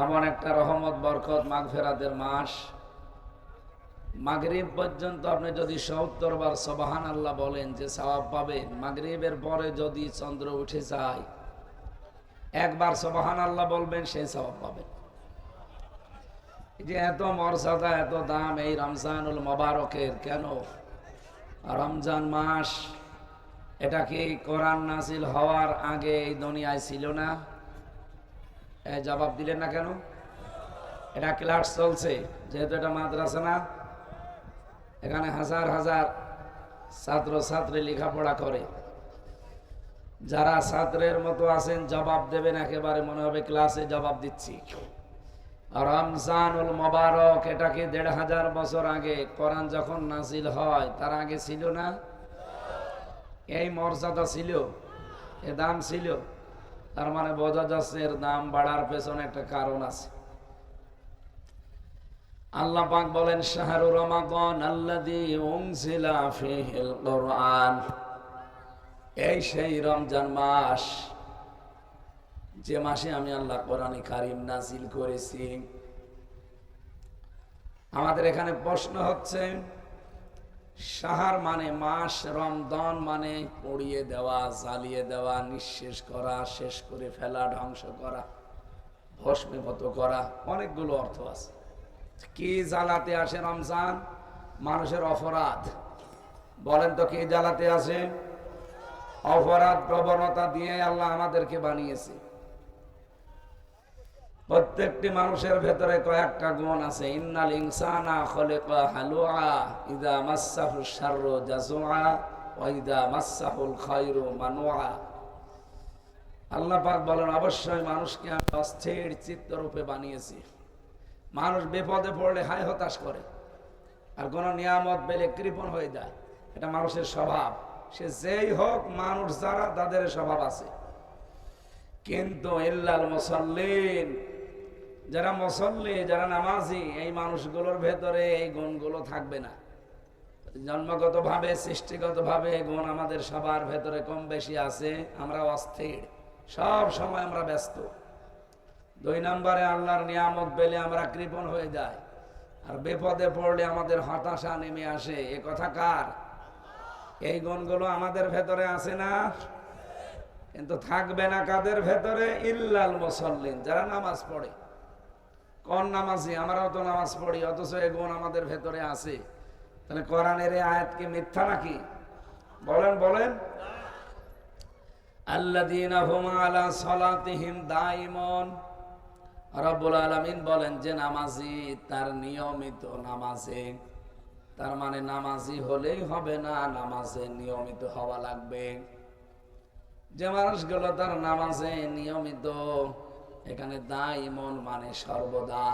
এমন একটা রহমত বরকত মাগফিরাতের মাস। মাগরিব পর্যন্ত আপনি যদি ৭০ বার সুবহানাল্লাহ বলেন যে সওয়াব পাবেন। মাগরিবের পরে যদি চন্দ্র উঠে যায় একবার সুবহানাল্লাহ বলবেন, সেই সওয়াব পাবেন। এই যে এত মর্যাদা, এত দাম এই রমজানুল মোবারকের, কেন? রমজান মাস এটা কি কোরআন নাজিল হওয়ার আগে এই দুনিয়ায় ছিল না? জবাব দিলেন না কেন? এটা ক্লাস চলছে, যেহেতু এটা মাদ্রাসা না, এখানে হাজার হাজার ছাত্র ছাত্রী লেখাপড়া করে। যারা ছাত্রের মতো আছেন জবাব দেবেন, একেবারে মনে হবে ক্লাসে জবাব দিচ্ছি। রমজানুল মোবারক এটা কি ১৫০০ বছর আগে কোরআন যখন নাজিল হয় তার আগে ছিল না? এই মর্যাদা ছিল, এ দাম ছিল। তার মানে বোঝা যাচ্ছে এর দাম বাড়ার পেছনে একটা কারণ আছে। আল্লাহ পাক বলেন শাহরু রমাদান আল্লাযী উনজিলা ফীহিল কুরআন, এই সেই রমজান মাস যে মাসে আমি আল্লাহ কোরআনে কারীম নাজিল করেছি। আমাদের এখানে প্রশ্ন হচ্ছে, শাহর মানে মাস, রমদান মানে পুড়িয়ে দেওয়া, জ্বালিয়ে দেওয়া, নিঃশেষ করা, শেষ করে ফেলা, ধ্বংস করা, ভস্মীভূত করা, অনেকগুলো অর্থ আছে। কি জ্বালাতে আসে রমজান? মানুষের অপরাধ। বলেন তো কি জ্বালাতে আসে? অপরাধ প্রবণতা দিয়ে আল্লাহ আমাদেরকে বানিয়েছে। প্রত্যেকটি মানুষের ভেতরে কয়েকটা গুণ আছে। ইন্নাল ইনসানা খুলিকা হালুআ ইযা মাসসাহু শাররু জাযুআ ওয়া ইযা মাসসাহুল খায়রু মানুআ। আল্লাহ পাক বলেন, অবশ্যই মানুষকে আমি অস্থির চিত্তরূপে বানিয়েছি। মানুষ বিপদে পড়লে হায় হতাশ করে, আর কোন নিয়ামত পেলে কৃপণ হয়ে যায়। এটা মানুষের স্বভাব। সে যেই হোক, মানুষ যারা, তাদের স্বভাব আছে। কিন্তু ইল্লাল মুসাল্লিন, যারা মুসল্লি, যারা নামাজি, এই মানুষগুলোর ভেতরে এই গুণগুলো থাকবে না। জন্মগত ভাবে, সৃষ্টিগত ভাবে এই গুণ আমাদের সবার ভেতরে কম বেশি আছে। আমরা অস্থির, সব সময় আমরা ব্যস্ত। ২ নম্বরে আল্লাহর নিয়ামত পেলে আমরা কৃপণ হয়ে যাই, আর বিপদে পড়লে আমাদের হতাশা নেমে আসে। এ কথা কার? এই গুণগুলো আমাদের ভেতরে আছে না? কিন্তু থাকবে না কাদের ভেতরে? ইল্লাল মুসাল্লিন, যারা নামাজ পড়ে। কোন নামাজি? আমরাও তো নামাজ পড়ি, অথচ এই গুণ আমাদের ভেতরে আছে। তাহলে কোরআনের এই আয়াত কি মিথ্যা নাকি? বলেন বলেন। আল্লাযীনা হুম আলা সালাতিহিম দাইমুন, রব্বুল আলামিন বলেন যে নামাজি তার নিয়মিত নামাজে। তার মানে নামাজি হলেই হবে না, নামাজে নিয়মিত হওয়া লাগবে। যে মানুষগুলো তার নামাজে নিয়মিত, এখানে দাইমন মানে সর্বদা।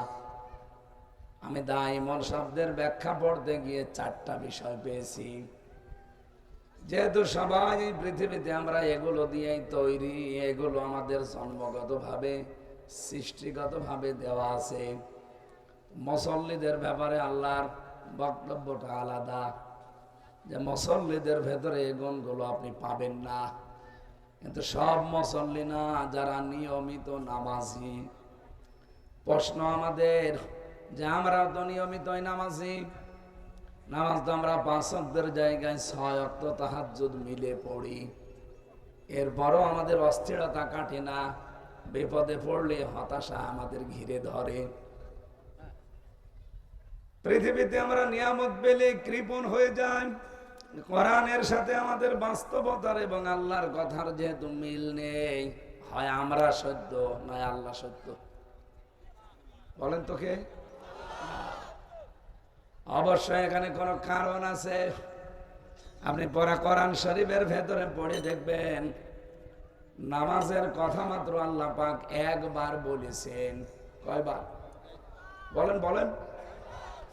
আমি দাইমন শব্দের ব্যাখ্যা পড়তে গিয়ে 4টা বিষয় পেয়েছি। যেহেতু সবাই পৃথিবীতে আমরা এগুলো দিয়েই তৈরি, এগুলো আমাদের জন্মগত ভাবে, সৃষ্টিগত ভাবে দেওয়া আছে। মুসল্লিদের ব্যাপারে আল্লাহর বক্তব্যটা আলাদা, যে মুসল্লিদের ভেতরে এই গুণগুলো আপনি পাবেন না। কিন্তু সব মুসল্লি না, যারা নিয়মিত নামাজি। প্রশ্ন আমাদের যে আমরাও তো নিয়মিতই নামাজি। নামাজ তো আমরা 5 ওয়াক্তের জায়গায় 6 ওয়াক্ত তাহাজ্জুদ মিলে পড়ি। এরপরও আমাদের অস্থিরতা কাটে না। বিপদে পড়লে হতাশা আমাদের ঘিরে ধরে। পৃথিবীতে আমরা নিয়ামত পেলে কৃপণ হয়ে যাই। কোরআনের সাথে আমাদের বাস্তবতার এবং আল্লাহর কথার যেহেতু মিল নেই, হয় আমরা সত্য নয় আল্লাহ সত্য। বলেন তো কে? অবশ্যই এখানে কোন কারণ আছে। আপনি পড়া কোরআন শরীফের ভেতরে পড়ে দেখবেন, নামাজের কথা মাত্র আল্লাহ পাক একবার বলেছেন। কয়বার? বলেন বলেন।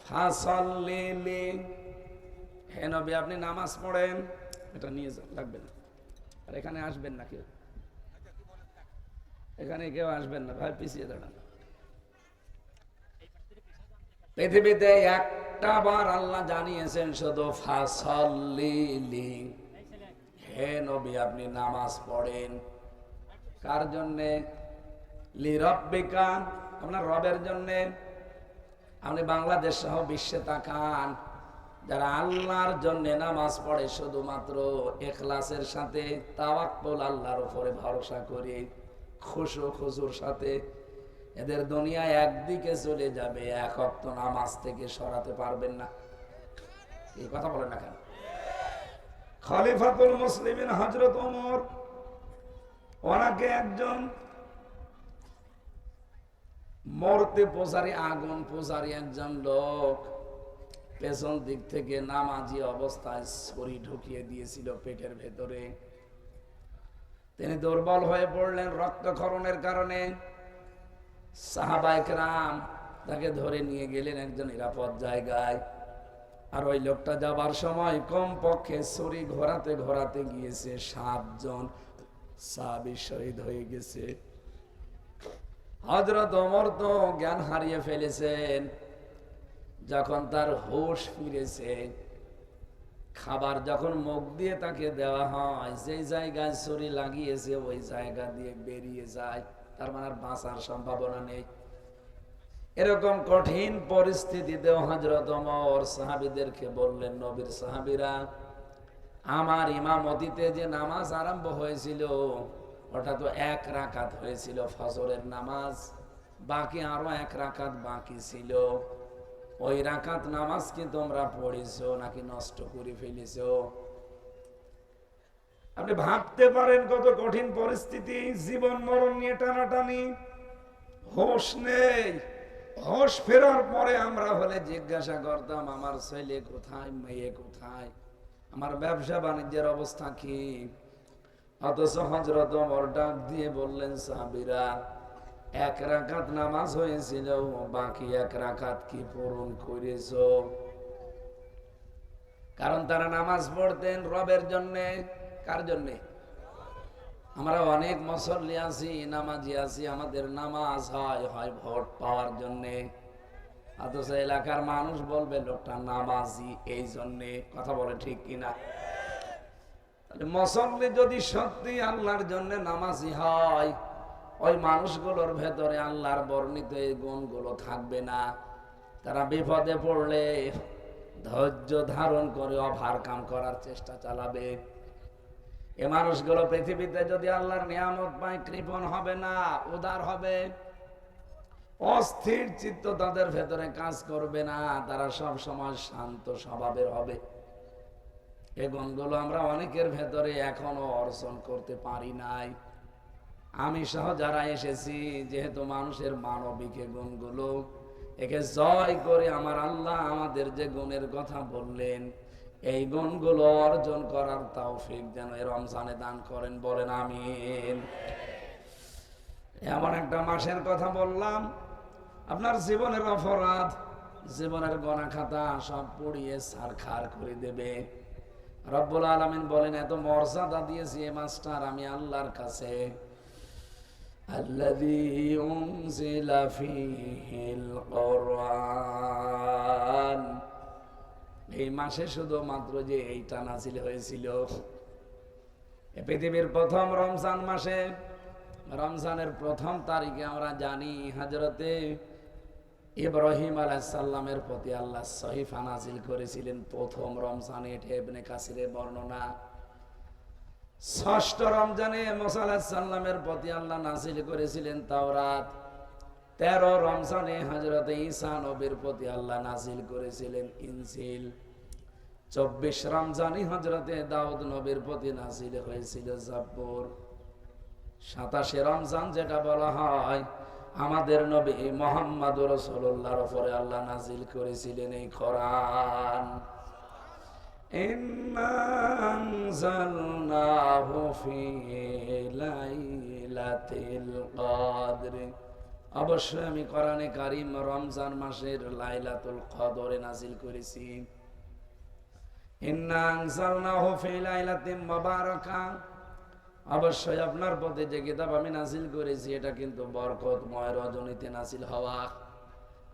ফাসাল্লি, হে নবী আপনি নামাজ পড়েন। এটা নিয়ে যান, লাগবে না। আর এখানে আসবেন না কেউ, এখানে কেউ আসবেন না ভাই, পিছিয়ে দাঁড়ান। পৃথিবীতে একটা বার আল্লাহ জানিয়েছেন শুধু ফাসাল্লি, হে নবী আপনি নামাজ পড়েন। কার জন্যে? লিরাব্বিকা, আপনার রবের জন্যে। আপনি বাংলাদেশ সহ বিশ্বে তাকান, যারা আল্লাহর জন্য নামাজ পড়ে শুধুমাত্র ইখলাসের সাথে, তাওয়াক্কুল আল্লাহর উপরে ভরসা করে, খুশু খুশুর সাথে, এদের দুনিয়া একদিকে চলে যাবে, এক ওয়াক্ত নামাজ থেকে সরাতে পারবেন না। এই কথা বলেন না কেন? খলিফাতুল মুসলিমিন হযরত ওমর, ওনাকে একজন মরতে পূজারী, আগুন পূজারী একজন লোক পেছন দিক থেকে নামাজি অবস্থায় ছুরি ঢুকিয়ে দিয়েছিল পেটের ভেতরে। তিনি দুর্বল হয়ে পড়লেন রক্তক্ষরণের কারণে। সাহাবায়ে কেরাম তাকে ধরে নিয়ে গেলেন একজন নিরাপদ জায়গায়। আর ওই লোকটা যাবার সময় কমপক্ষে ছুরি ঘোরাতে ঘোরাতে গিয়েছে 7 জন সাহাবী শহীদ হয়ে গেছে। হযরত ওমর তো জ্ঞান হারিয়ে ফেলেছেন। যখন তার হুঁশ ফিরেছে, খাবার যখন মুখ দিয়ে তাকে দেওয়া হয়, যেই জায়গায় ছুরি লাগিয়েছে ওই জায়গা দিয়ে বেরিয়ে যায়, তার মানে আর বাঁচার সম্ভাবনা নেই। এরকম কঠিন পরিস্থিতিতেও হযরত ওমর সাহাবীদেরকে বললেন, নবীর সাহাবীরা, আমার ইমামতিতে যে নামাজ আরম্ভ হয়েছিল ওটা তো 1 রাকাত হয়েছিল ফজরের নামাজ, বাকি আরো 1 রাকাত বাকি ছিল। ওই রাকাত নামাজ কি তোমরা পড়েছো নাকি নষ্ট করে ফেলেছো? আপনি ভাবতে পারেন কত কঠিন পরিস্থিতি, জীবন মরণ নিয়ে টানাটানি, হোশ নেই। হোশ ফেরার পরে আমরা হলে জিজ্ঞাসা করতাম, আমার ছেলে কোথায়, মেয়ে কোথায়, আমার ব্যবসা বাণিজ্যের অবস্থা কি? অথচ হযরত ওমর ডাক দিয়ে বললেন, সাহাবীরা, 1 রাকাত নামাজ হয়েছিল, বাকি 1 রাকাত কি পূরণ করেছো? কারণ তারা নামাজ পড়তেন রবের জন্য। কার জন্য? আমরা অনেক মুসল্লি আছি, নামাজি আছি, আমাদের নামাজ হয় ভোট পাওয়ার জন্য। অথচ এলাকার মানুষ বলবে লোকটা নামাজি এই জন্যে। কথা বলে ঠিক কিনা? মুসল্লি যদি সত্যি আল্লাহর জন্য নামাজি হয়, ওই মানুষগুলোর ভেতরে আল্লাহর বর্ণিত এই গুণগুলো থাকবে না। তারা বিপদে পড়লে ধৈর্য ধারণ করে ওভারকাম করার চেষ্টা চালাবে। এ মানুষগুলো পৃথিবীতে যদি আল্লাহর নিয়ামত পায়, কৃপণ হবে না, উদার হবে। অস্থির চিত্ত তাদের ভেতরে কাজ করবে না, তারা সব সময় শান্ত স্বভাবের হবে। এই গুণগুলো আমরা অনেকের ভেতরে এখনো অর্জন করতে পারি নাই। আমি সহ যারা এসেছি, যেহেতু মানুষের মানবিক গুণগুলো, একে জয় করে আমার আল্লাহ আমাদের যে গুণের কথা বললেন, এই গুণগুলো অর্জন করার তৌফিক যেন এই রমজানে দান করেন, বলেন আমিন। এমন একটা মাসের কথা বললাম, আপনার জীবনের অপরাধ, জীবনের গোনা খাতা সব পুড়িয়ে ছারখার করে দেবে। রব্বুল আলামিন বলেন, এত মর্যাদা দিয়েছি এই মাসটার আমি আল্লাহর কাছে। আল্লাযী উনজিলা ফীহিল কুরআন, এই মাসে শুধুমাত্র যে এইটা নাযিল হয়েছিল। এই পৃথিবীর প্রথম রমজান মাসে, রমজানের প্রথম তারিখে আমরা জানি হযরতে ইব্রাহিম আলাইহিস সালামের প্রতি আল্লাহ সহিফা নাযিল করেছিলেন প্রথম রমজানে। এটা ইবনে কাসিরের বর্ণনা। ষষ্ঠ রমজানে মুসা আলাইহিস সালামের প্রতি আল্লাহ নাযিল করেছিলেন তাওরাত। 13 রমজানে হযরতে ঈসা নবীর প্রতি আল্লাহ নাযিল করেছিলেন ইনজিল। 24 রমজানে হযরতে দাউদ নবীর প্রতি নাযিল হয়েছিল জাবুর। 27 রমজান যেটা বলা হয়, আমাদের নবী মুহাম্মদ রাসূলুল্লাহর উপরে আল্লাহ নাযিল করেছিলেন এই কোরআন। ইন্না আনজালনাহু ফি লাইলাতিল কদর, অবশ্যই আমি কোরআনে কারীম রমজান মাসের লাইলাতুল কদরে নাযিল করেছি। ইন্না আনজালনাহু ফি লাইলাতিন মুবারাকা, অবশ্যই আপনার প্রতি যে কিতাব আমি নাযিল করেছি এটা কিন্তু বরকতময় রজনীতে নাযিল হওয়া।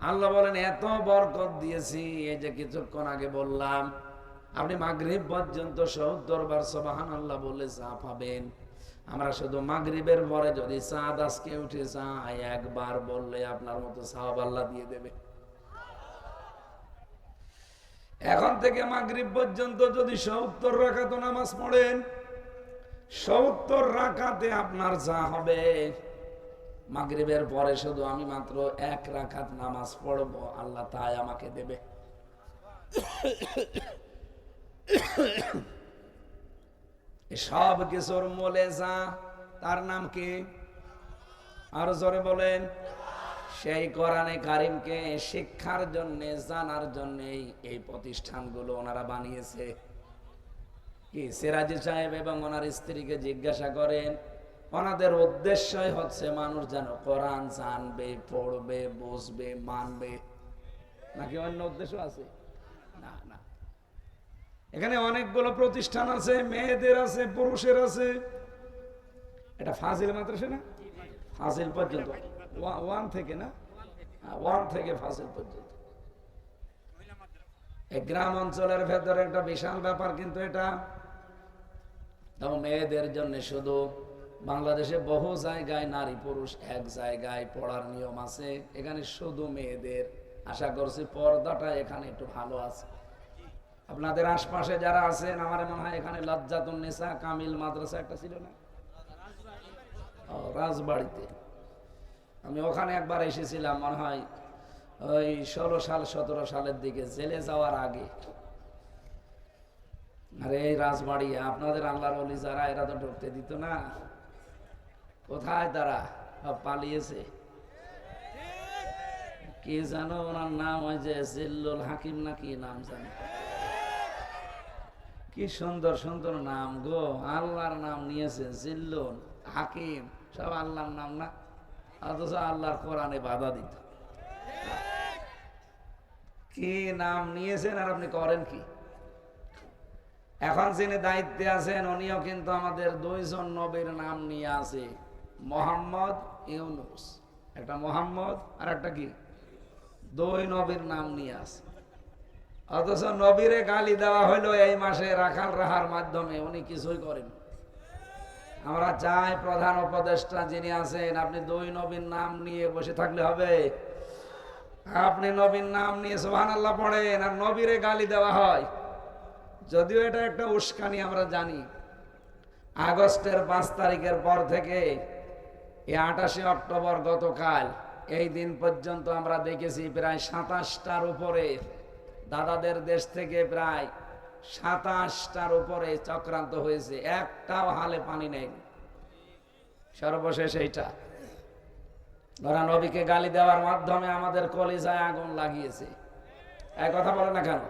আল্লাহ বলেন, এত বরকত দিয়েছি, এই যে কিছুক্ষণ আগে বললাম, আপনি মাগরিব পর্যন্ত 70 বার সুবহানাল্লাহ বলে যা পাবেন, আমরা শুধু মাগরিবের পরে যদি চাঁদ আজকে উঠে যায় একবার বললে আপনার মতো সাহাব আল্লাহ দিয়ে দেবে। এখন থেকে মাগরিব পর্যন্ত যদি ৭০ রাকাত নামাজ পড়েন, ৭০ রাকাতে আপনার যা হবে, মাগরিবের পরে শুধু আমি মাত্র ১ রাকাত নামাজ পড়ব, আল্লাহ তাই আমাকে দেবে। সব কিছুর মূলে যা, তার নাম কি? আর জোরে বলেন। সেই কোরআনে কারিমকে শিক্ষার জন্য, জানার জন্য এই প্রতিষ্ঠানগুলো ওনারা বানিয়েছে। কি সিরাজি সাহেব এবং ওনার স্ত্রীকে জিজ্ঞাসা করেন, ওনাদের উদ্দেশ্যই হচ্ছে মানুষ যেন কোরআন জানবে, পড়বে, বুঝবে, মানবে, নাকি অন্য উদ্দেশ্য আছে? না না, এখানে অনেকগুলো প্রতিষ্ঠান আছে, মেয়েদের আছে, পুরুষের আছে। এটা ফাজিল মাদ্রাসা না? ফাজিল পর্যন্ত 1 থেকে না, 1 থেকে ফাজিল পর্যন্ত। এই গ্রাম অঞ্চলের ভেতরে একটা বিশাল ব্যাপার, কিন্তু এটা মেয়েদের জন্য শুধু। বাংলাদেশে বহু জায়গায় নারী পুরুষ এক জায়গায় পড়ার নিয়ম আছে, এখানে শুধু মেয়েদের। আশা করছি পর্দাটা এখানে একটু ভালো আছে। আপনাদের আশপাশে যারা আছেন, আমার মনে হয় এখানে লজ্জাতুন্নেসা কামিল মাদ্রাসা একটা ছিল না, রাজবাড়িতে। আমি ওখানে একবার এসেছিলাম, মনে হয় ওই 16 সাল 17 সালের দিকে, জেলে যাওয়ার আগে। আরে এই রাজবাড়ি আপনাদের আল্লাহর ওলি যারা, এরা তো ঢুকতে দিত না। কোথায় তারা? পালিয়েছে। কি জানো ওনার নাম, ওই যে জিল্লুল হাকিম না কি নাম জানো? কি সুন্দর সুন্দর নাম গো, আল্লাহর নাম নিয়েছে, জিল্লুল হাকিম, সব আল্লাহর নাম না, অথচ আল্লাহর কোরআনে বাধা দিত। কি নাম নিয়েছেন আর আপনি করেন কি? এখন যিনি দায়িত্বে আছেন উনিও কিন্তু আমাদের 2 জন নবীর নাম নিয়ে আছে, মোহাম্মদ, ইউনুস। একটা মোহাম্মদ আর একটা কি, 2 নবীর নাম নিয়ে আছে। অথচ নবীরে গালি দেওয়া হলো এই মাসে রাখাল রাহার মাধ্যমে, উনি কিছুই করেন। আমরা চাই প্রধান উপদেষ্টা যিনি আছেন, আপনি 2 নবীর নাম নিয়ে বসে থাকলে হবে? আপনি নবীর নাম নিয়ে সুবহানাল্লাহ পড়েন আর নবীরে গালি দেওয়া হয়। যদিও এটা একটা উস্কানি আমরা জানি। আগস্টের 5 তারিখের পর থেকে এই 28 অক্টোবর গতকাল এই দিন পর্যন্ত আমরা দেখেছি প্রায় 27টার উপরে দাদাদের দেশ থেকে প্রায় 27টার উপরে চক্রান্ত হয়েছে, একটাও হালে পানি নেই। সর্বশেষ এইটা, ওরা নবীকে গালি দেওয়ার মাধ্যমে আমাদের কলিজায় আগুন লাগিয়েছে। এক কথা বলে না কেন?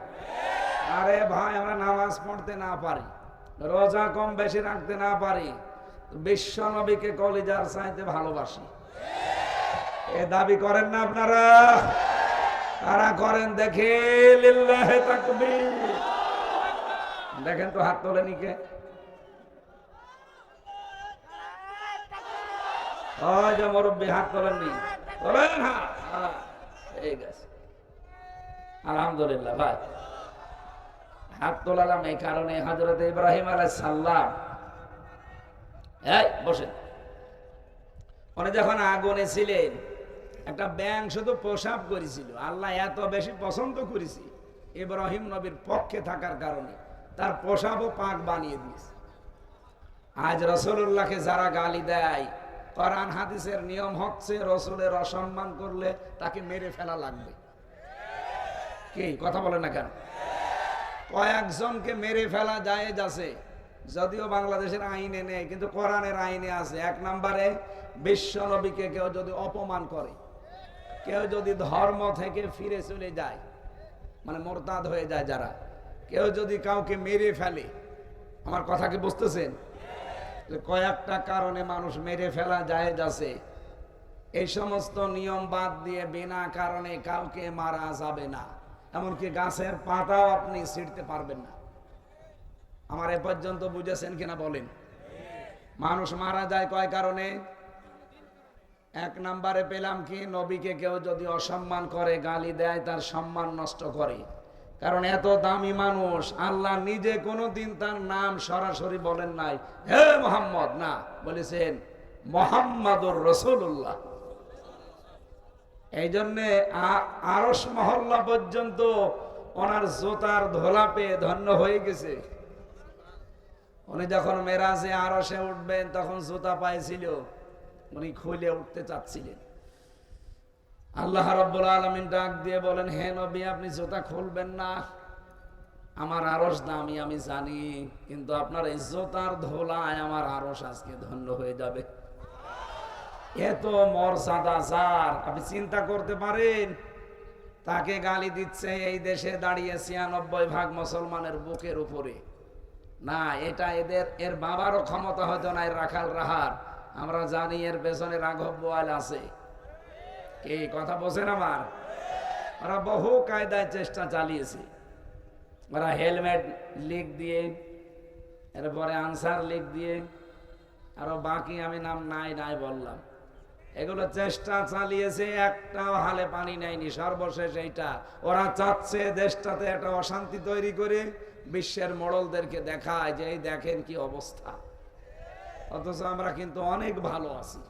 আরে ভাই, আমরা নামাজ পড়তে না পারি, রোজা কম বেশি রাখতে না পারি, বিশ্ব নবীকে কলিজার চাইতে ভালোবাসি, এ দাবি করেন না আপনারা? তারা করেন দেখে, লিল্লাহে তাকবীর। দেখেন তো হাত তোলেনি কে? ওই যে মুরব্বী হাত তোলেননি, তোলেন হাত। ঠিক আছে, আলহামদুলিল্লাহ। ভাই হাত তোলালাম এই কারণে, হযরত ইব্রাহিম আলাইহিস সালাম, এই বসেন, উনি যখন আগুনে ছিলেন একটা ব্যাঙ শুধু প্রসাব করেছিল, আল্লাহ এত বেশি পছন্দ করেছে ইব্রাহিম নবীর পক্ষে থাকার কারণে তার প্রসাবও পাক বানিয়ে দিয়েছে। আজ রাসূলুল্লাহকে যারা গালি দেয়, কোরআন হাদিসের নিয়ম হচ্ছে রাসূলের অসম্মান করলে তাকে মেরে ফেলা লাগবে। কি কথা বলেন না কেন? কয়েকজনকে মেরে ফেলা জায়েজ আছে, যদিও বাংলাদেশের আইনে নেই, কিন্তু কোরআনের আইনে আছে। 1 নম্বরে বিশ্ব নবীকে কেউ যদি অপমান করে, কেউ যদি ধর্ম থেকে ফিরে চলে যায়, মানে মোরতাদ হয়ে যায় যারা, কেউ যদি কাউকে মেরে ফেলে, আমার কথা কি বুঝতেছেন? কয়েকটা কারণে মানুষ মেরে ফেলা জায়েজ আছে। এই সমস্ত নিয়ম বাদ দিয়ে বিনা কারণে কাউকে মারা যাবে না, এমনকি গাছের পাতাও আপনি ছিঁড়তে পারবেন না। আমার এ পর্যন্ত বুঝেছেন কিনা বলেন? মানুষ মারা যায় কয় কারণে? 1 নম্বরে পেলাম কি, নবীকে কেউ যদি অসম্মান করে, গালি দেয়, তার সম্মান নষ্ট করে, কারণ এত দামি মানুষ, আল্লাহ নিজে কোনোদিন তার নাম সরাসরি বলেন নাই হে মোহাম্মদ, না, বলেছেন মোহাম্মদুর রাসূলুল্লাহ। এই জন্যে আরশ মহল্লা পর্যন্ত ওনার জুতার ধোলা পেয়ে ধন্য হয়ে গেছে। উনি যখন মেরাজে আরশে উঠবেন তখন জুতা পাইছিল, উনি খুলে উঠতে চাচ্ছিলেন। আল্লাহ রাব্বুল আলামিন ডাক দিয়ে বলেন, হে নবী, আপনি জুতা খুলবেন না, আমার আরশ দামি আমি জানি, কিন্তু আপনার এই জুতার ধোলায় আমার আরশ আজকে ধন্য হয়ে যাবে। এত মর্যাদা যার, আপনি চিন্তা করতে পারেন? তাকে গালি দিচ্ছে এই দেশে দাঁড়িয়ে ৯৬% মুসলমানের বুকের উপরে। না, এটা এর বাবারও ক্ষমতা হতো না, এর রাখাল রাহার। আমরা জানি এর পেছনে রাঘব বোয়াল আছে। কি কথা বলছেন আমার? ওরা বহু কায়দায় চেষ্টা চালিয়েছে। ওরা হেলমেট লিখ দিয়ে, এরপরে আনসার লিখ দিয়ে, আরো বাকি আমি নাম নাই বললাম, এগুলো চেষ্টা চালিয়েছে, একটাও হালে পানি নেয়নি। সর্বশেষ এইটা ওরা চাচ্ছে দেশটাতে একটা অশান্তি তৈরি করে বিশ্বের মোড়লদেরকে দেখায় যে এই দেখেন কি অবস্থা। অথচ আমরা কিন্তু অনেক ভালো আছি,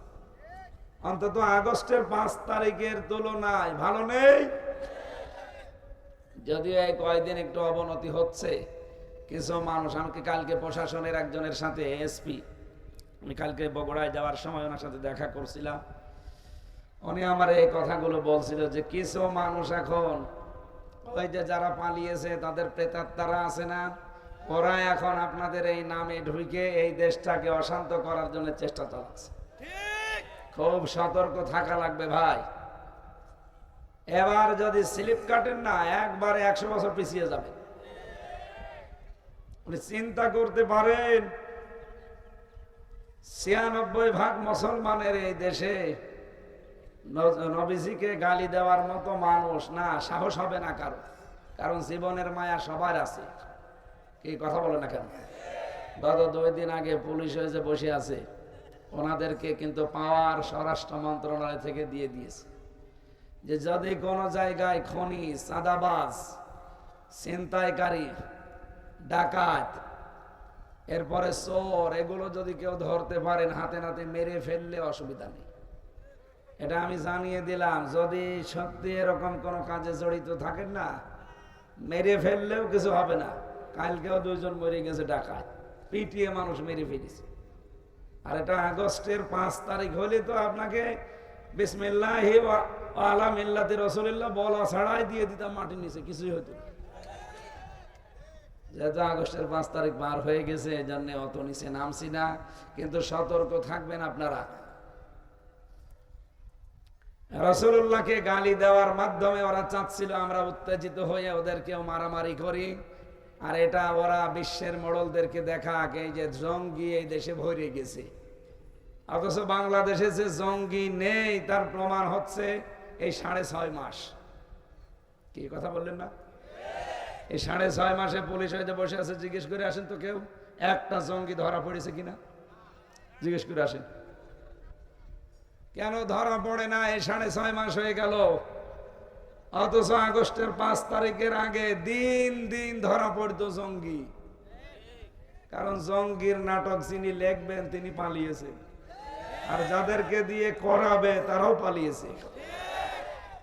অন্তত আগস্টের 5 তারিখের তুলনায় ভালো নেই। যদিও এই কয়েকদিন একটু অবনতি হচ্ছে, কিছু মানুষ, আমাকে কালকে প্রশাসনের একজনের সাথে এসপি, আমি কালকে বগুড়ায় যাওয়ার সময় ওনার সাথে দেখা করছিলাম, উনি আমার এই কথাগুলো বলছিল যে কিছু মানুষ এখন ওই যে যারা পালিয়েছে তাদের প্রেতাত্মারা আছে না, ওরা এখন আপনাদের এই নামে ঢুকে এই দেশটাকে অশান্ত করার জন্য চেষ্টা চালাচ্ছে। খুব সতর্ক থাকা লাগবে ভাই। এবার যদি স্লিপ কাটেন না, একবারে 100 বছর পিছিয়ে যাবে। আপনি চিন্তা করতে পারেন ৯৬% মুসলমানের এই দেশে নবীজিকে গালি দেওয়ার মতো মানুষ না, সাহস হবে না কারো, কারণ জীবনের মায়া সবার আছে। কি কথা বলে না কেন? গত 2 দিন আগে পুলিশ হয়ে যে বসে আছে, ওনাদেরকে কিন্তু পাওয়ার স্বরাষ্ট্র মন্ত্রণালয় থেকে দিয়ে দিয়েছে যে যদি কোনো জায়গায় খনি, চাঁদাবাজ, ছিনতাইকারী, ডাকাত, এরপরে চোর, এগুলো যদি কেউ ধরতে পারেন হাতে নাতে মেরে ফেললে অসুবিধা নেই। এটা আমি জানিয়ে দিলাম। যদি সত্যি এরকম কোনো কাজে জড়িত থাকেন না, মেরে ফেললেও কিছু হবে না। কালকেও 2 জন মরে গেছে ডাকাত, পিটিয়ে মানুষ মেরে ফেলেছে। আর এটা আগস্টের 5 তারিখ হলে তো আপনাকে বিসমিল্লাহি ওয়া আলা মিল্লাতি রাসূলিল্লাহ বলা ছাড়াই দিয়ে দিতাম মাটির নিচে, কিছুই হতো না। যেহেতু আগস্টের 5 তারিখ পার হয়ে গেছে, এই জন্য অত নিচে নামছি না, কিন্তু সতর্ক থাকবেন আপনারা। রাসূলুল্লাহকে গালি দেওয়ার মাধ্যমে ওরা চাচ্ছিল আমরা উত্তেজিত হয়ে ওদেরকেও মারামারি করি, আর এটা ওরা বিশ্বের মোড়লদেরকে দেখাক এই যে জঙ্গি এই দেশে ভরে গেছে। অথচ বাংলাদেশে যে জঙ্গি নেই তার প্রমাণ হচ্ছে এই 6.5 মাস। কি কথা বললেন না? এই 6.5 মাসে পুলিশ হয়ে বসে আছে। জিজ্ঞেস করে আসেন তো কেউ একটা জঙ্গি ধরা পড়েছে কিনা, জিজ্ঞেস করে আসেন। কেন ধরা পড়ে না? এই 6.5 মাস হয়ে গেল, অথচ আগস্টের 5 তারিখের আগে দিন দিন ধরা পড়তো জঙ্গি। কারণ জঙ্গির নাটক যিনি লিখবেন তিনি পালিয়েছেন, আর যাদেরকে দিয়ে করাবে তারাও পালিয়েছে।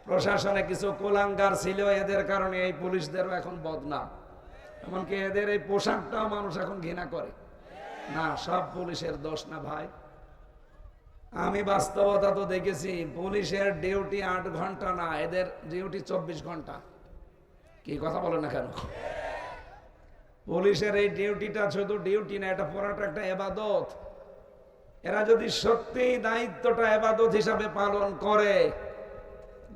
প্রশাসনে কিছু কুলাঙ্গার ছিল, এদের কারণে এই পুলিশদেরও এখন বদনাম। এমনকি এদের এই পোশাকটাও মানুষ এখন ঘৃণা করে। না, সব পুলিশের দোষ না ভাই। আমি বাস্তবতা তো দেখেছি, পুলিশের ডিউটি 8 ঘন্টা না, এদের ডিউটি 24 ঘন্টা। কি কথা বলে না কেন? পুলিশের এই ডিউটিটা শুধু ডিউটি না, এটা পুরাটা একটা ইবাদত। এরা যদি সত্যি দায়িত্বটা ইবাদত হিসাবে পালন করে,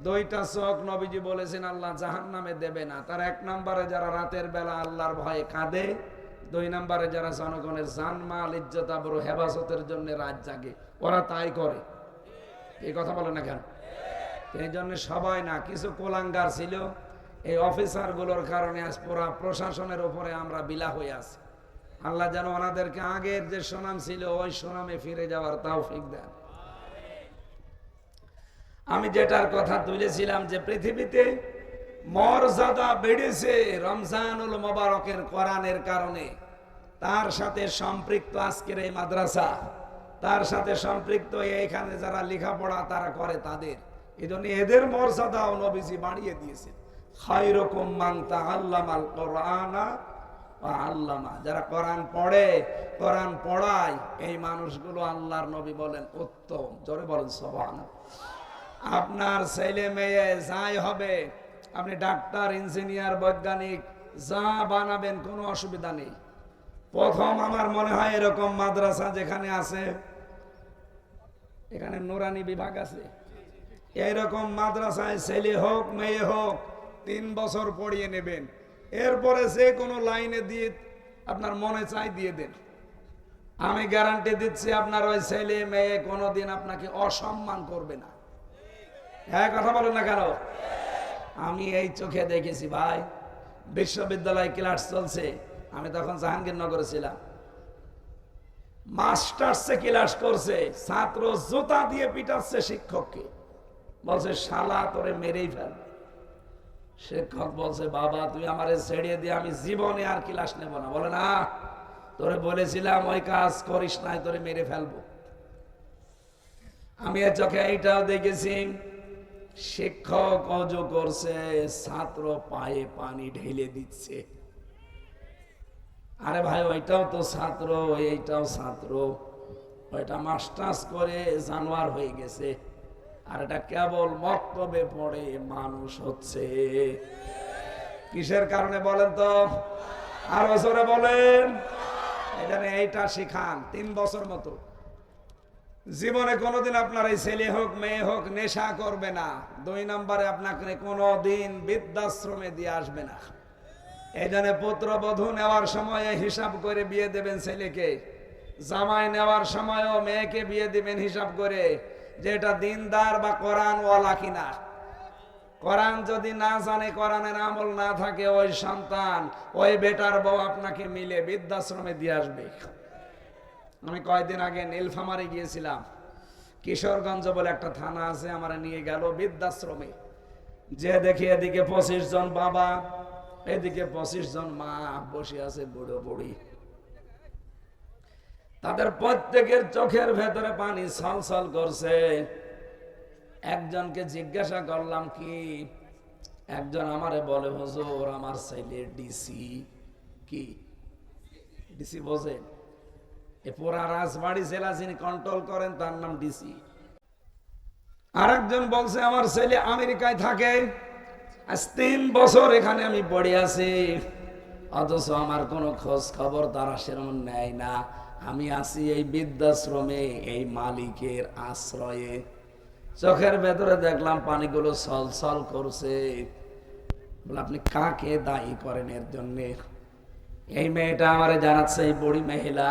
2টা চোখ নবীজি বলেছেন আল্লাহ জাহান্নামে দেবে না। তার 1 নম্বরে যারা রাতের বেলা আল্লাহর ভয়ে কাঁদে, 2 নম্বরে যারা জনগণের জানমাল ইজ্জত আবরু হেফাজতের জন্য রাত জাগে, ওরা তাই করে। এই কথা বলে না কেন? এই জন্য সবাই না, কিছু কোলাঙ্গার ছিল, এই অফিসার গুলোর কারণে আজ পুরা প্রশাসনের উপরে আমরা বিলা হয়ে আছি। আল্লাহ যেন ওনাদেরকে আগের যে সুনাম ছিল ওই সুনামে ফিরে যাওয়ার তৌফিক দেন। আমি যেটার কথা তুলেছিলাম যে পৃথিবীতে মর্যাদা বেড়েছে রমজানুল মোবারকের কোরআনের কারণে। তার সাথে সম্পৃক্ত আজকের এই মাদ্রাসা, তার সাথে সম্পৃক্ত এখানে যারা লেখাপড়া তারা করে তাদের, এই জন্য এদের মর্যাদাও নবীজি বাড়িয়ে দিয়েছে। খায়রুকুম মান তাআল্লামাল কোরআনা ওয়া আল্লামা, যারা কোরআন পড়ে, কোরআন পড়ায়, এই মানুষগুলো আল্লাহর নবী বলেন উত্তম। জোরে বলেন সুবহানাল্লাহ। আপনার ছেলে মেয়ে যাই হবে, আপনি ডাক্তার, ইঞ্জিনিয়ার, বৈজ্ঞানিক যা বানাবেন কোনো অসুবিধা নেই। প্রথম আমার মনে হয় এরকম মাদ্রাসা যেখানে আছে, এখানে নুরানি বিভাগ আছে, এইরকম মাদ্রাসায় ছেলে হোক মেয়ে হোক 3 বছর পড়িয়ে নেবেন। এরপরে যে কোনো লাইনে দিয়ে আপনার মনে চাই দিয়ে দেন। আমি গ্যারান্টি দিচ্ছি আপনার ওই ছেলে মেয়ে কোনোদিন আপনাকে অসম্মান করবে না। হ্যাঁ, কথা বলেন না কেন? আমি এই চোখে দেখেছি ভাই, বিশ্ববিদ্যালয়ে ক্লাস চলছে, আমি তখন জাহাঙ্গীরনগরে ছিলাম, মাস্টার্সে ক্লাস করছে, ছাত্র জুতা দিয়ে পিটাচ্ছে শিক্ষককে, বলছে শালা তোরে মেরেই ফেলবে। শিক্ষক বলছে বাবা তুই আমারে ছেড়ে দিয়ে আমি জীবনে আর ক্লাস নেব না। বলে না, তোরে বলেছিলাম ওই কাজ করিস নাই, তোরে মেরে ফেলবো। আমি এর চোখে এইটাও দেখেছি, শিক্ষক অজু করছে, ছাত্র পায়ে পানি ঢেলে দিচ্ছে। আরে ভাই ওইটাও তো ছাত্র, এইটাও ছাত্র, ওইটা মাস্টার্স করে জানোয়ার হয়ে গেছে, আর এটা কেবল মক্তবে পড়ে মানুষ হচ্ছে। কিসের কারণে বলেন তো? আরো জোরে বলেন। এখানে এইটা শিখান 3 বছর মতো। জীবনে কোনোদিন আপনার এই ছেলে হোক মেয়ে হোক নেশা করবে না। 2 নম্বরে আপনাকে কোনোদিন বৃদ্ধাশ্রমে দিয়ে আসবে না। এই জন্য পুত্রবধূ নেওয়ার সময় হিসাব করে বিয়ে দেবেন ছেলেকে, জামাই নেওয়ার সময়ও মেয়েকে বিয়ে দিবেন হিসাব করে যে এটা দিনদার বা কোরআনওয়ালা কিনা। কোরআন যদি না জানে, কোরআনের আমল না থাকে, ওই সন্তান ওই বেটার বউ আপনাকে মিলে বৃদ্ধাশ্রমে দিয়ে আসবে। আমি কয়েকদিন আগে নীলফামারী গিয়েছিলাম, কিশোরগঞ্জ বলে একটা থানা আছে, আমার নিয়ে গেল বৃদ্ধাশ্রমে। যে দেখি এদিকে 25 জন বাবা, এদিকে 25 জন মা বসে আছে, বুড়ো বুড়ি। তাদের প্রত্যেকের চোখের ভেতরে পানি ছলছল করছে। একজনকে জিজ্ঞাসা করলাম কি, একজন আমারে বলে হুজুর আমার ছেলে ডিসি। কি ডিসি বোঝেন? এ পুরা রাজবাড়ী জেলা যিনি কন্ট্রোল করেন তার নাম ডিসি। আরেকজন বলছে আমার ছেলে আমেরিকায় থাকে, আজ 3 বছর এখানে আমি পড়ে আছি, অথচ আমার কোনো খোঁজ খবর তারা সেরকম নেয় না। আমি আছি এই বৃদ্ধাশ্রমে, এই মালিকের আশ্রয়ে। চোখের ভেতরে দেখলাম পানিগুলো ছলছল করছে। বলে আপনি কাকে দায়ী করেন এর জন্যে? এই মেয়েটা আমারে জানাচ্ছে, এই বুড়ি মহিলা,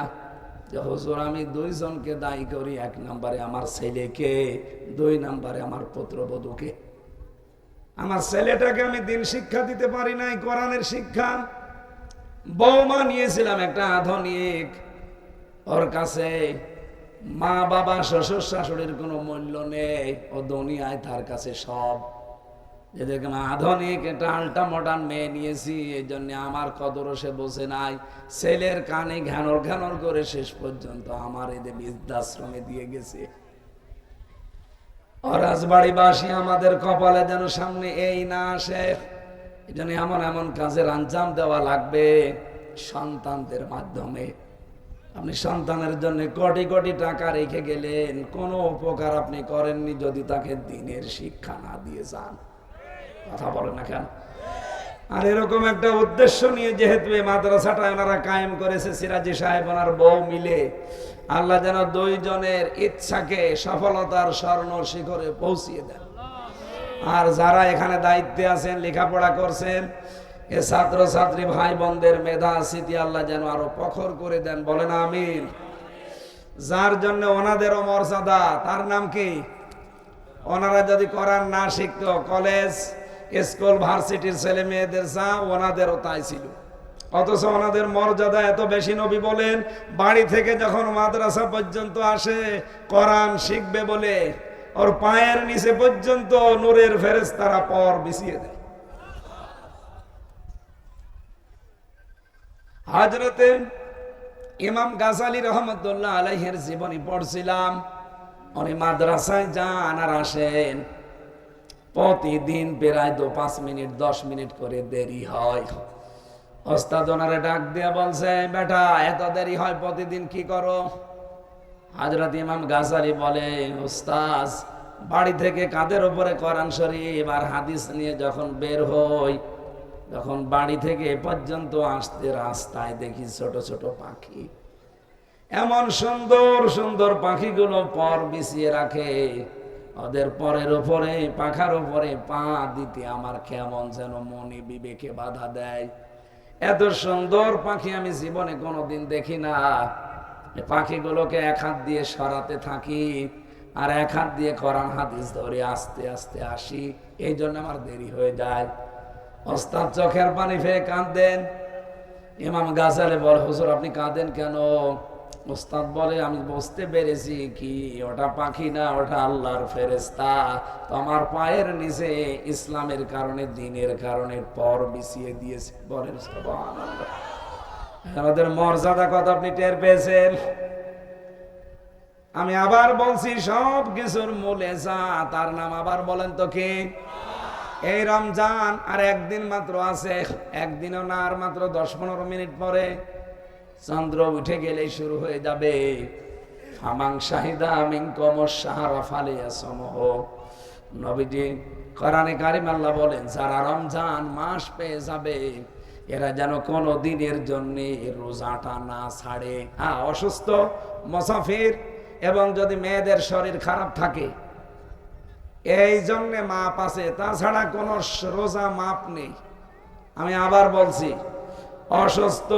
যে হুজুর আমি 2 জনকে দায়ী করি। 1 নম্বরে আমার ছেলেকে, 2 নম্বরে আমার পুত্রবধূকে। আমার ছেলেটাকে আমি দিন শিক্ষা দিতে পারি নাই, কোরআনের শিক্ষা। বৌমা নিয়েছিলাম একটা আধুনিক, ওর কাছে মা বাবা শ্বশুর শাশুড়ির কোনো মূল্য নেই, ও দুনিয়ায় তার কাছে সব। যে দেখেন আধুনিক একটা আল্ট্রা মডার্ন মেয়ে নিয়েছি, এই জন্য আমার কদরও সে বসে নাই। ছেলের কানে ঘ্যানর ঘ্যানর করে শেষ পর্যন্ত আমার এদের বৃদ্ধাশ্রমে দিয়ে গেছে। রাজবাড়িবাসী আমাদের কপালে যেন সামনে এই না আসে, এই জন্য এমন এমন কাজের আঞ্জাম দেওয়া লাগবে সন্তানদের মাধ্যমে। আপনি সন্তানের জন্য কোটি কোটি টাকা রেখে গেলেন, কোনো উপকার আপনি করেননি যদি তাকে দিনের শিক্ষা না দিয়ে যান। কথা বলেন না কেন? আর এরকম একটা উদ্দেশ্য নিয়ে যেহেতু এই মাদ্রাসাটা ওনারা কায়েম করেছে, সিরাজি সাহেব ওনার বউ মিলে, আল্লাহ যেন 2 জনের ইচ্ছাকে সফলতার স্বর্ণ শিখরে পৌঁছিয়ে দেন। আর যারা এখানে দায়িত্বে আছেন, লেখাপড়া করছেন, এ ছাত্র ছাত্রী ভাই বোনদের মেধা স্মৃতি আল্লাহ যেন আরো প্রখর করে দেন। বলেন আমিন। যার জন্য ওনাদেরও মর্যাদা, তার নাম কি? ওনারা যদি কোরআন না শিখতো, কলেজ স্কুল ভার্সিটির ছেলে মেয়েদের যা, ওনাদেরও তাই ছিল। অথচ ওনাদের মর্যাদা এত বেশি। নবী বলেন বাড়ি থেকে যখন মাদ্রাসা পর্যন্ত আসে কোরআন শিখবে বলে, ওর পায়ের নিচে পর্যন্ত নূরের ফেরেশতারা পর বিছিয়ে দেয়। হযরতে ইমাম গাজালি রহমতুল্লাহ আলাইহির জীবনী পড়ছিলাম। উনি মাদ্রাসায় যান আর আসেন, প্রতিদিন প্রায় 5 মিনিট 10 মিনিট করে দেরি হয়। ওস্তাদ ওনারে ডাক দিয়ে বলছে, বেটা এত দেরি হয় প্রতিদিন কি করো? হযরত ইমাম গাজালি বলে, ওস্তাদ বাড়ি থেকে কাঁধের উপরে কোরআন শরীফ আর হাদিস নিয়ে যখন বের হই, যখন বাড়ি থেকে এ পর্যন্ত আসতে রাস্তায় দেখি ছোট ছোট পাখি, এমন সুন্দর সুন্দর পাখিগুলো পর বিছিয়ে রাখে, ওদের পরের উপরে পাখার উপরে পা দিতে আমার কেমন যেন মনে বিবেকে বাধা দেয়। এত সুন্দর পাখি আমি জীবনে কোনোদিন দেখি না। পাখিগুলোকে এক হাত দিয়ে সরাতে থাকি আর এক হাত দিয়ে কোরআন হাদিস ধরে আস্তে আস্তে আসি, এই জন্য আমার দেরি হয়ে যায়। ওস্তাদ চোখের পানি ফেলে কাঁদেন। ইমাম গাজালি বলে, হুজুর আপনি কাঁদেন কেন? ওস্তাদ বলে, আমি বুঝতে পেরেছি কি ওটা পাখি না, ওটা আল্লাহর ফেরেশতা। তোমার পায়ের নিচে ইসলামের কারণে দ্বীনের কারণে পর বিছিয়ে দিয়েছে। বলেন সুবহানাল্লাহ। আমাদের মর্যাদা কত আপনি টের পেয়েছেন? আমি আবার বলছি, সব কিছুর মূলে যা, তার নাম আবার বলেন তো কি? এই রমজান আর একদিন মাত্র আছে, একদিনও না, আর মাত্র 10-15 মিনিট পরে চন্দ্র উঠে গেলেই শুরু হয়ে যাবে। ফামান শাহিদা মিনকুমুশ শাহরা ফালিয়াসমহু। নবীজি কোরআনে কারিম আল্লাহ বলেন, যারা রমজান মাস পেয়ে যাবে এরা যেন কোনো দিনের জন্য রোজাটা না ছাড়ে। অসুস্থ, মুসাফির এবং যদি মেয়েদের শরীর খারাপ থাকে, এই জন্য মাপ আছে, তাছাড়া কোনো রোজা মাপ নেই। আমি আবার বলছি, অসুস্থ,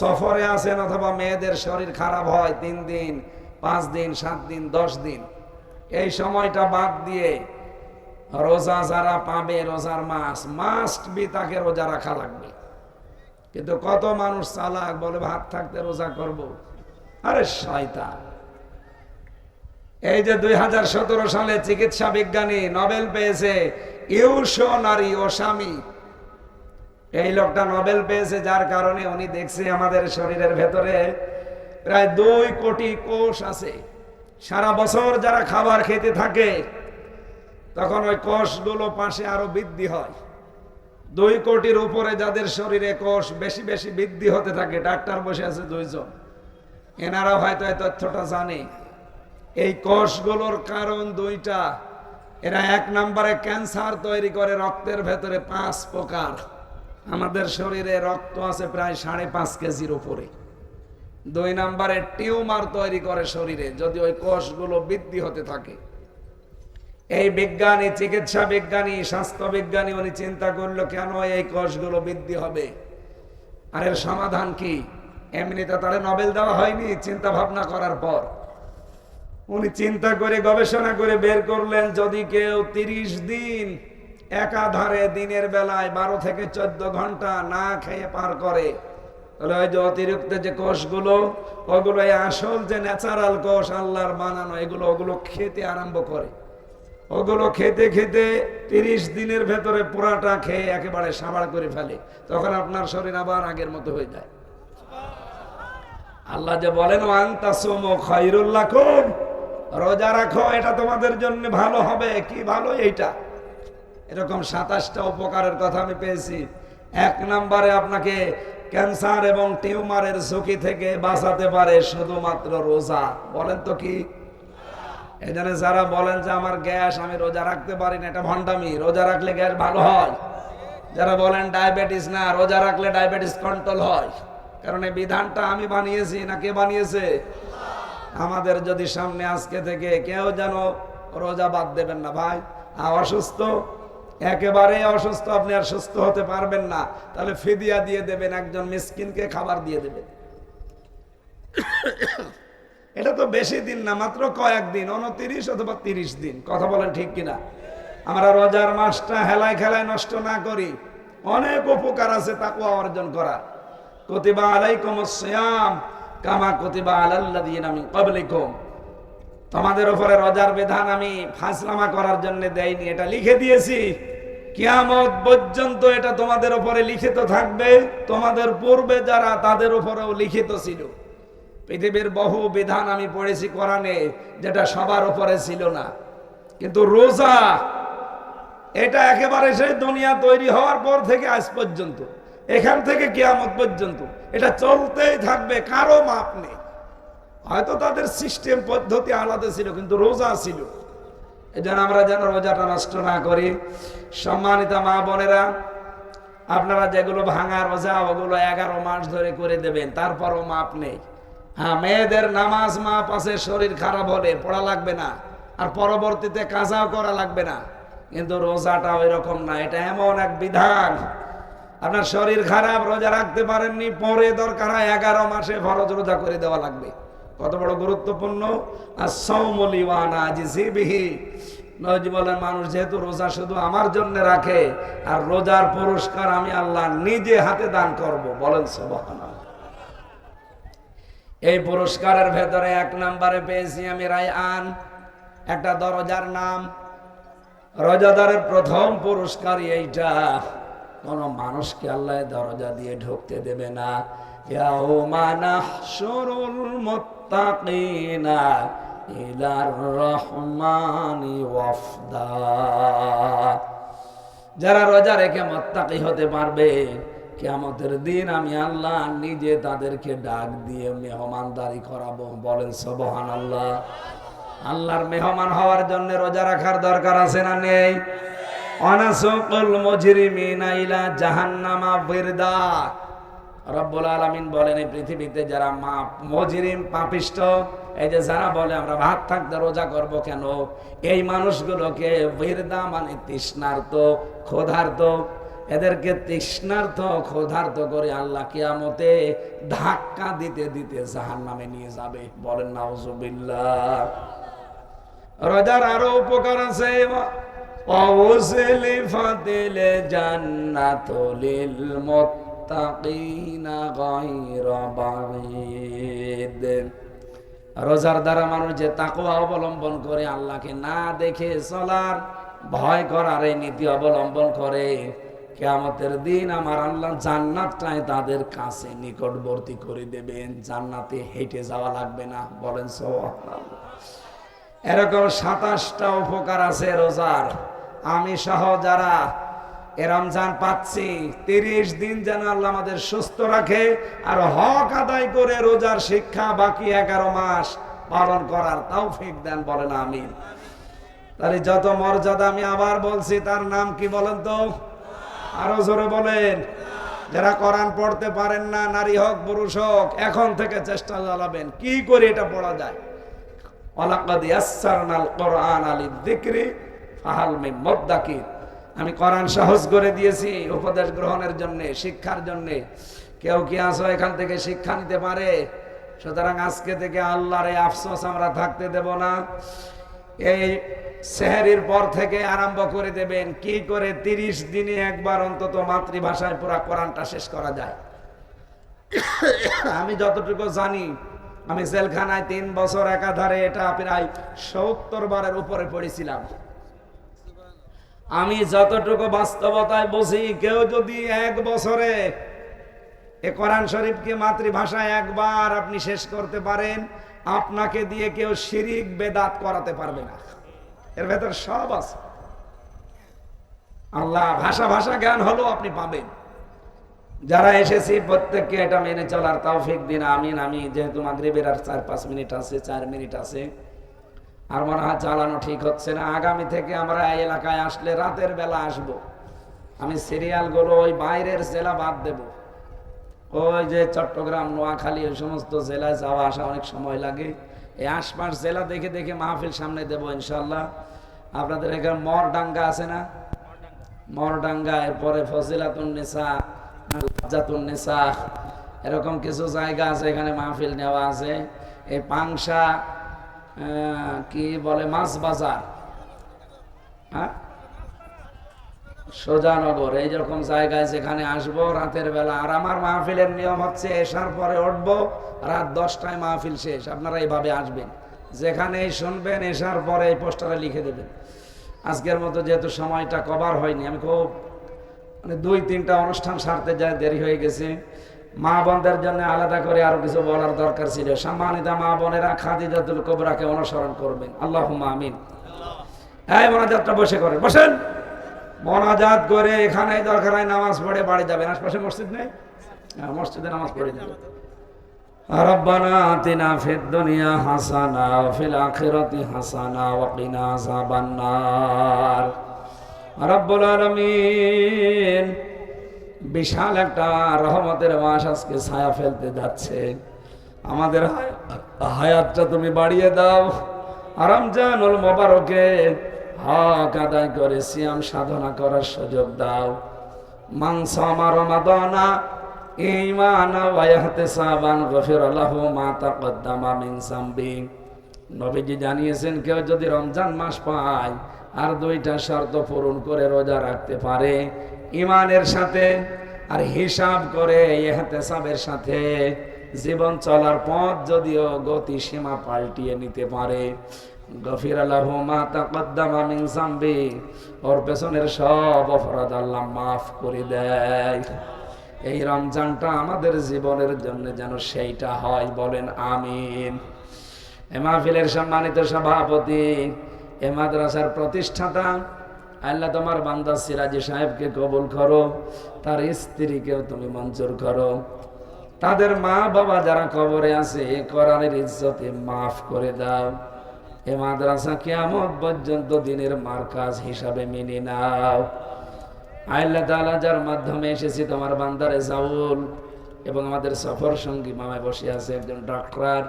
সফরে আছেন অথবা মেয়েদের শরীর খারাপ হয় 3 দিন 5 দিন 7 দিন 10 দিন, এই সময়টা বাদ দিয়ে রোজা যারা পাবে, রোজার মাস মাস্ট বি তাকে রোজা রাখা লাগবে। কিন্তু কত মানুষ চালাক, বলে ভাত থাকতে রোজা করব। আরে শয়তান! এই যে 2017 সালে চিকিৎসা বিজ্ঞানী নোবেল পেয়েছে ইউশনারি ওসামি, এই লোকটা নোবেল পেয়েছে যার কারণে উনি দেখছে আমাদের শরীরের ভেতরে প্রায় 2 কোটি কোষ আছে। সারা বছর যারা খাবার খেতে থাকে তখন ওই কোষগুলো পাশে আরো বৃদ্ধি হয়। 2 কোটির উপরে যাদের শরীরে কোষ বেশি বেশি বৃদ্ধি হতে থাকে, ডাক্তার বসে আছে 2 জন, এনারা হয়তো এই তথ্যটা জানে। এই কোষগুলোর কারণ 2টা। এরা 1 নম্বরে ক্যান্সার তৈরি করে রক্তের ভেতরে 5 প্রকার। আমাদের শরীরে রক্ত আছে প্রায় 5.5 কেজির উপরে। 2 নম্বরে টিউমার তৈরি করে শরীরে, যদি ওই কোষগুলো বৃদ্ধি হতে থাকে। এই বিজ্ঞানী, চিকিৎসা বিজ্ঞানী, স্বাস্থ্য বিজ্ঞানী উনি চিন্তা করলো কেন এই কোষগুলো বৃদ্ধি হবে, আর এর সমাধান কি? এমনিতে তারে নোবেল দেওয়া হয়নি, চিন্তা ভাবনা করার পর উনি চিন্তা করে গবেষণা করে বের করলেন, যদি কেউ 30 দিন একাধারে দিনের বেলায় 12 থেকে 14 ঘন্টা না খেয়ে পার করে, তাহলে ওই যে অতিরিক্ত যে কোষগুলো, ওগুলো আসল যে ন্যাচারাল কোষ আল্লাহর বানানো, ওগুলো খেতে আরম্ভ করে। ওগুলো খেতে খেতে 30 দিনের ভেতরে পুরাটা খেয়ে একেবারে সাবাড় করে ফেলে। তখন আপনার শরীর আবার আগের মতো হয়ে যায়। আল্লাহ যে বলেন ওয়ান তাসুমু খায়রুল লাকুম, রোজা রাখো এটা তোমাদের জন্য ভালো হবে। কি ভালো? এইটা। এরকম 27টা উপকারের কথা আমি পেয়েছি। 1 নম্বরে আপনাকে ক্যান্সার এবং টিউমারের ঝুঁকি থেকে বাঁচাতে পারে শুধুমাত্র রোজা। বলেন তো কি? এই জন্য যারা বলেন যে আমার গ্যাস, আমি রোজা রাখতে পারি না, এটা ভণ্ডামি। রোজা রাখলে গ্যাস ভালো হয়। যারা বলেন ডায়াবেটিস না, রোজা রাখলে ডায়াবেটিস কন্ট্রোল হয়। কারণ এই বিধানটা আমি বানিয়েছি না কে বানিয়েছে? আমাদের যদি সামনে আজকে থেকে কেউ যেন রোজা বাদ দেবেন না ভাই। অসুস্থ, একেবারে অসুস্থ, আপনি আর সুস্থ হতে পারবেন না, তাহলে ফিদিয়া দিয়ে দেবেন, একজন মিসকিনকে খাবার দিয়ে দেবেন। এটা তো বেশি দিন না, মাত্র কয়েকদিন, 29 অথবা 30 দিন। কথা বলেন ঠিক কিনা? আমরা রোজার মাসটা হেলায় খেলায় নষ্ট না করি। অনেক উপকার আছে তাকওয়া অর্জন করা। কুতিবা আলাইকুমুস সিয়াম কামা কুতিবা আলাল্লাযিনা মিন ক্বাবলিকুম। তোমাদের উপরে রোজার বিধান আমি ফাসলামা করার জন্য দেইনি, এটা লিখে দিয়েছি কিয়ামত পর্যন্ত এটা তোমাদের উপরে লিখিত থাকবে, তোমাদের পূর্বে যারা তাদের উপরেও লিখিত ছিল। পৃথিবীর বহু বিধান আমি পড়েছি কোরআনে যেটা সবার উপরে ছিল না, কিন্তু রোজা এটা একেবারে সেই দুনিয়া তৈরি হওয়ার পর থেকে আজ পর্যন্ত, এখান থেকে কিয়ামত পর্যন্ত এটা চলতেই থাকবে, কারো মাপ নেই। হয়তো তাদের সিস্টেম পদ্ধতি আলাদা ছিল, কিন্তু রোজা ছিল। এই জন্য আমরা যেন রোজাটা নষ্ট না করি। সম্মানিত মা বোনেরা, আপনারা যেগুলো ভাঙা রোজা ওগুলো 11 মাস ধরে করে দেবেন, তারপরও মাপ নেই। হ্যাঁ, মেয়েদের নামাজ মাপ আছে, শরীর খারাপ হলে পড়া লাগবে না, আর পরবর্তীতে কাজাও করা লাগবে না। কিন্তু রোজাটা ওই রকম না, এটা এমন এক বিধান, আপনার শরীর খারাপ, রোজা রাখতে পারেননি, পরে দরকার হয় 11 মাসে ফরজ রোজা করে দেওয়া লাগবে। কত বড় গুরুত্বপূর্ণ। as-sawmu li wa ana ajzi bihi। নবী বলেন, মানুষ যেহেতু রোজা শুধু আমার জন্য রাখে, আর রোজার পুরস্কার আমি আল্লাহ নিজে হাতে দান করব। বলেন সুবহানাল্লাহ। এই পুরস্কারের ভেতরে 1 নম্বরে পেয়েছি আমি রায়আন, একটা দরজার নাম। রোজাদারের প্রথম পুরস্কার এইটা, কোন মানুষকে আল্লাহ দরজা দিয়ে ঢুকতে দেবে না। ইয়াউমা নাহশুরুল মুত্তাকিনা ইলার রহমানি ওয়াফদা। যারা রোজা রেখে মুত্তাকি হতে পারবে, কিয়ামতের দিন আমি আল্লাহ নিজে তাদেরকে ডাক দিয়ে মেহমানদারি করাবো। বলেন সুবহানাল্লাহ। আল্লাহর মেহমান হওয়ার জন্য রোজা রাখার দরকার আছে না নেই? অনাসুকুল মুজরিমিনা ইলা জাহান্নামা বিরদা। রব্বুল আলামিন বলেন, এই পৃথিবীতে যারা মুজরিম পাপিষ্ট, এই যে যারা বলে আমরা ভাত থাকতে রোজা করব কেন, এই মানুষগুলোকে বিরদা মানে তৃষ্ণার্ত, ক্ষুধার্ত, এদেরকে তৃষ্ণার্ত ক্ষুধার্ত করে আল্লাহ কিয়ামতে ধাক্কা দিতে দিতে জাহান্নামে নিয়ে যাবে। বলেন নাউজুবিল্লাহ। রোজার আরো উপকার আছে। ওয়াউজলিফাতিল জান্নাতু লিল মুত্তাকিনা গায়রা বাঈদ। রোজার দ্বারা মানুষ যে তাকওয়া অবলম্বন করে, আল্লাহকে না দেখে চলার, ভয় করার এই নীতি অবলম্বন করে, কিয়ামতের দিন আমার আল্লাহ জান্নাতটাই তাদের কাছে নিকটবর্তী করে দেবেন। জান্নাতে হেঁটে যাওয়া লাগবে না। বলেন সুবহানাল্লাহ। এরকম 27টা উপকার আছে রোজার। আমি সহ যারা এ রমজান পাচ্ছি, 30 দিন যেন আল্লাহ আমাদের সুস্থ রাখে আর হক আদায় করে রোজার শিক্ষা বাকি 11 মাস পালন করার তৌফিক দেন। বলেন আমিন। তাহলে যত মর্যাদা, আমি আবার বলছি, তার নাম কি বলেন তো? আরো জোরে বলেন। যারা কোরআন পড়তে পারেন না, নারী হোক পুরুষ হোক, এখন থেকে চেষ্টা চালাবেন কি করে এটা পড়া যায়। ওয়ালাকাদ ইয়াসসারনাল কুরআনা লিযিকরি ফাহাল মিন মুদ্দাকির। আমি কোরআন সহজ করে দিয়েছি উপদেশ গ্রহণের জন্য, শিক্ষার জন্য। কেউ কি আসো এখান থেকে শিক্ষা নিতে পারে? সুতরাং আজকে থেকে আল্লাহর এই আফসোস আমরা থাকতে দেব না। এই সেহরির পর থেকে আরম্ভ করে দেবেন কি করে 30 দিনে একবার অন্তত মাতৃভাষায় পুরা কোরআনটা শেষ করা যায়। আমি যতটুকু জানি, আমি জেলখানায় 3 বছর একাধারে এটা প্রায় 70 বারের উপরে পড়েছিলাম। আমি যতটুকু বাস্তবতায় বুঝি, কেউ যদি 1 বছরে এ কোরআন শরীফকে মাতৃভাষায় একবার আপনি শেষ করতে পারেন, আপনাকে দিয়ে কেউ শিরিক বেদাত করাতে পারবে না। এর ভেতর সব আছে। আল্লাহ ভাষা ভাষা জ্ঞান হলো আপনি পাবেন। যারা এসেছি প্রত্যেককে এটা মেনে চলার তৌফিক দিন। আমিন। আমি যেহেতু মাগরিবের আর 4-5 মিনিট আছে, 4 মিনিট আছে, আর মনে হয় চালানো ঠিক হচ্ছে না। আগামী থেকে আমরা এই এলাকায় আসলে রাতের বেলা আসব। আমি সিরিয়ালগুলো ওই বাইরের জেলা বাদ দেব। ওই যে চট্টগ্রাম, নোয়াখালী, ওই সমস্ত জেলায় যাওয়া আসা অনেক সময় লাগে। এই আশপাশ জেলা দেখে দেখে মাহফিল সামনে দেবো ইনশাল্লাহ। আপনাদের এখানে মরডাঙ্গা আছে না? মরডাঙ্গা, এরপরে ফজিলাতুন্নেসা, লাজ্জাতুন্নেসা, এরকম কিছু জায়গা আছে, এখানে মাহফিল নেওয়া আছে। এই পাংশা কি বলে, মাছ বাজার, হ্যাঁ, সোজানগর, এই রকম জায়গায় যেখানে আসবো রাতের বেলা। আর আমার মাহফিলের নিয়ম হচ্ছে এশার পরে উঠবো, রাত 10টায় মাহফিল শেষ। আপনারা এইভাবে আসবেন, যেখানেই শুনবেন এশার পরে এই পোস্টারে লিখে দেবেন। আজকের মতো যেহেতু সময়টা কভার হয়নি, আমি খুব মানে 2-3টা অনুষ্ঠান সারতে যায় দেরি হয়ে গেছে। মা বোনদের জন্য আলাদা করে আরো কিছু বলার দরকার ছিল। সম্মানিত মা বোনেরা খাদিজাতুল কুবরাকে অনুসরণ করবেন, আল্লাহুম্মা আমিন। এই মোনাজাতটা বসে করেন, বসেন। মোনাজাত করে এখানে দরকার হয় নামাজ পড়ে বাড়ি যাবেন। আশপাশে মসজিদ নেই, মসজিদে নামাজ পড়ে যাবেন। রব্বানা আতিনা ফিদ দুনিয়া হাসানা ওয়া ফিল আখিরাতি হাসানা ওয়া কিনা আযাবান নার। রব্বুল আলামিন, বিশাল একটা রহমতের মাস আজকে ছায়া ফেলতে যাচ্ছে। আমাদের হায়াতটা তুমি বাড়িয়ে দাও। রমজানুল মুবারকে হক আদায় করে সিয়াম সাধনা করার সুযোগ দাও। মান সামা রমাদানা ঈমানা ওয়া ইহতিসাবান গফিরা লাহু মা তাকদ্দামা মিন যামবি। নবীজি জানিয়েছেন, কেউ যদি রমজান মাস পায় আর 2টা শর্ত পূরণ করে রোজা রাখতে পারে, ঈমানের সাথে আর হিসাব করে ইহতিসাবের সাথে, জীবন চলার পথ যদিও গতি সীমা পাল্টিয়ে নিতে পারে, গফিরা লাহু মা তাকদ্দামা মিন যামবি, ওর পেছনের সব অপরাধ আল্লাহ মাফ করে দেয়। এই রমজানটা আমাদের জীবনের জন্য যেন সেইটা হয়, বলেন আমিন। এ মাহফিলের সম্মানিত সভাপতি, এ মাদ্রাসার প্রতিষ্ঠাতা, আল্লাহ তোমার বান্দা সিরাজি সাহেবকে কবুল করো, তার স্ত্রীকেও তুমি মঞ্জুর করো, তাদের মা বাবা যারা কবরে আছে কোরআনের ইজ্জতে মাফ করে দাও। এ মাদ্রাসা কিয়ামত পর্যন্ত দিনের মার্কাজ হিসাবে মেনে নাও। আল্লাহ তাআলা যার মাধ্যমে এসেছি তোমার বান্দারে জাউল এবং আমাদের সফর সঙ্গী মামায় বসে আছে একজন ডাক্তার,